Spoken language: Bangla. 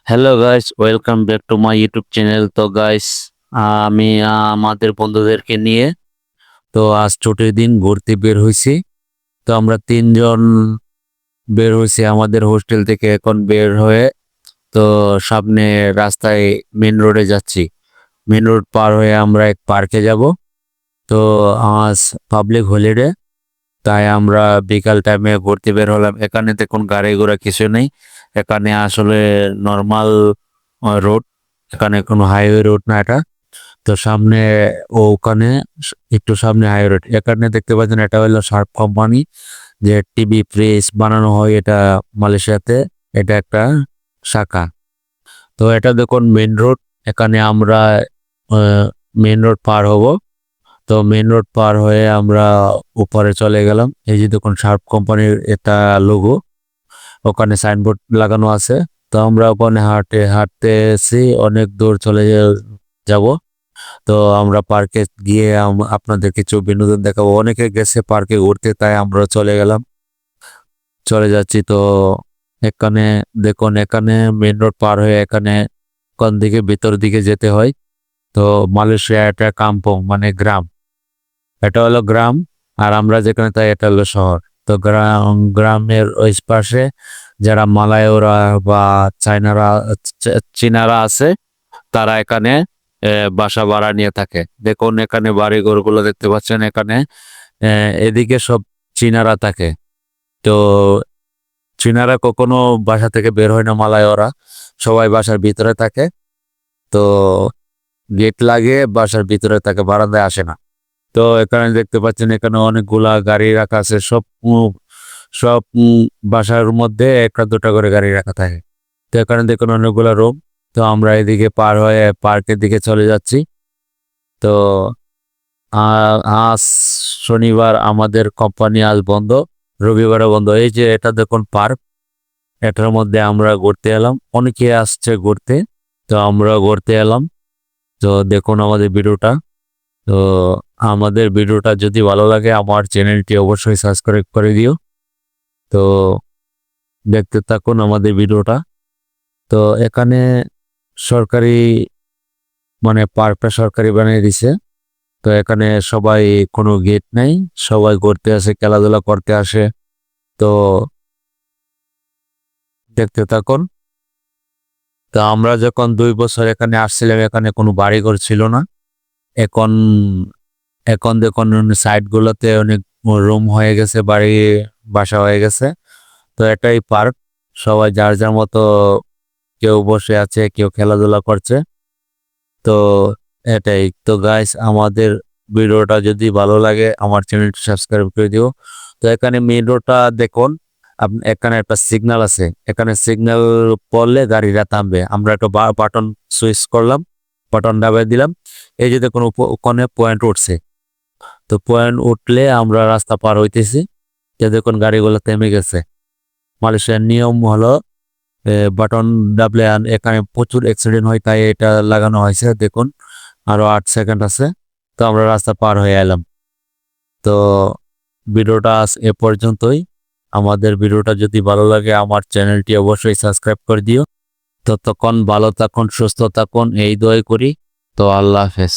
Hello guys, welcome back to my YouTube channel. তো গাইস, আমি আমাদের বন্ধুদেরকে নিয়ে তো আজ ছুটির দিন ঘুরতে বের হয়েছি। তো আমরা তিনজন বের হয়েছি আমাদের হোস্টেল থেকে। এখন বের হয়ে তো সামনে রাস্তায় মেন রোডে যাচ্ছি। মেন রোড পার হয়ে আমরা এক পার্কে যাব। তো আজ পাবলিক হলিডে, তাই আমরা বিকাল টাইমে ঘুরতে বের হলাম। এখানে দেখুন গাড়ি ঘোড়া কিছু নেই। এখানে আসলে নর্মাল রোড, এখানে কোনো হাইওয়ে রোড না এটা। তো সামনে ওখানে একটু সামনে হাইওয়ে রোড। এখানে দেখতে পাচ্ছেন এটা হলো শার্প কোম্পানি, যে টিভি ফ্রিজ বানানো হয় এটা মালয়েশিয়াতে। এটা একটা শাখা। তো এটা দেখুন মেন রোড। এখানে আমরা মেন রোড পার হব। তো মেন রোড পার হয়ে আমরা উপরে চলে গেলাম। এই যে দেখুন শার্প কোম্পানির এটা লোগো, ওখানে সাইনবোর্ড লাগানো আছে। তো আমরা ওখানে হাঁটতে হাঁটতে এসে অনেক দূর চলে যাব। তো আমরা পার্কে গিয়ে আপনাদের কিছু বিনোদন দেখাবো। অনেকে গেছে পার্কে ঘুরতে, তাই আমরা চলে যাচ্ছি। তো এখানে দেখুন, এখানে মেন রোড পার হয়ে এখানে কোন দিকে ভিতর দিকে যেতে হয়। তো মালয়েশিয়া এটা কাম্পং মানে গ্রাম, এটা হলো গ্রাম। আর আমরা যেখানে তাই এটা হলো শহর। তো গ্রামের ওই পাশে যারা মালায়রা বা চাইনারা চীনারা আছে, তারা এখানে বাসা ভাড়া নিয়ে থাকে। দেখুন এখানে বাড়ি ঘরগুলো দেখতে পাচ্ছেন। এখানে এদিকে সব চীনারা থাকে। তো চীনারা কখনো বাসা থেকে বের হয় না, মালায়রা সবাই বাসার ভিতরে থাকে। তো গেট লাগিয়ে বাসার ভিতরে থাকে, বারান্দায় আসে না। তো এখানে দেখতে পাচ্ছেন এখানে অনেকগুলা গাড়ি রাখা আছে। সব বাসার মধ্যে একটা দুটা করে গাড়ি রাখা থাকে। তো এখানে দেখুন অনেকগুলা রুম। তো আমরা এদিকে পার হয়ে পার্কের দিকে চলে যাচ্ছি। তো আজ শনিবার, আমাদের কোম্পানি আজ বন্ধ, রবিবারে বন্ধ। এই যে এটা দেখুন পার্ক, এটার মধ্যে আমরা ঘুরতে এলাম। অনেকে আসছে ঘুরতে, তো আমরা ঘুরতে এলাম। তো দেখুন আমাদের ভিডিওটা। তো আমাদের ভিডিওটা যদি ভালো লাগে আমার চ্যানেলটি অবশ্যই সাবস্ক্রাইব করে দিও। তো দেখতে থাকুন আমাদের ভিডিওটা। তো এখানে সরকারি মানে পার্কটা সরকারি বানিয়ে দিছে। তো এখানে সবাই, কোনো গেট নাই, সবাই ঘুরতে আসে, খেলাধুলা করতে আসে। তো দেখতে থাকুন। তো আমরা যখন 2 বছর এখানে আসছিলাম, এখানে কোনো বাড়িঘর ছিল না। এখন এখন দেখুন সাইড গুলোতে অনেক রুম হয়ে গেছে, বাসা হয়ে গেছে। তো এটাই পার্ক, সবাই যার যার মতো, কেউ বসে আছে, কেউ খেলাধুলা করছে। তো এটাই তো গাইস, আমাদের ভিডিওটা যদি ভালো লাগে আমার চ্যানেলটি সাবস্ক্রাইব করে দিও। তো এখানে মেন রোডটা দেখুন, এখানে একটা সিগন্যাল আছে। এখানে সিগন্যাল পড়লে গাড়িটা থামবে। আমরা একটা বাটন সুইচ করলাম, বাটন দাবিয়ে দিলাম। এই যে দেখুন ওখানে পয়েন্ট উঠছে। তো পয়েন্ট উঠলে আমরা রাস্তা পার হইতেছি। যে দেখুন গাড়িগুলো থেমে গেছে। মালয়েশিয়ার নিয়ম হলো বাটন দাবলে, এখানে প্রচুর অ্যাক্সিডেন্ট হয়, তাই এটা লাগানো হয়েছে। দেখুন আরো 8 সেকেন্ড আছে। তো আমরা রাস্তা পার হয়ে এলাম। তো ভিডিওটা আজ এ পর্যন্তই। আমাদের ভিডিওটা যদি ভালো লাগে আমার চ্যানেলটি অবশ্যই সাবস্ক্রাইব করে দিও। ততক্ষণ ভালো থাকুন, সুস্থ থাকুন, এই দোয়াই করি। তো আল্লাহ হাফেজ।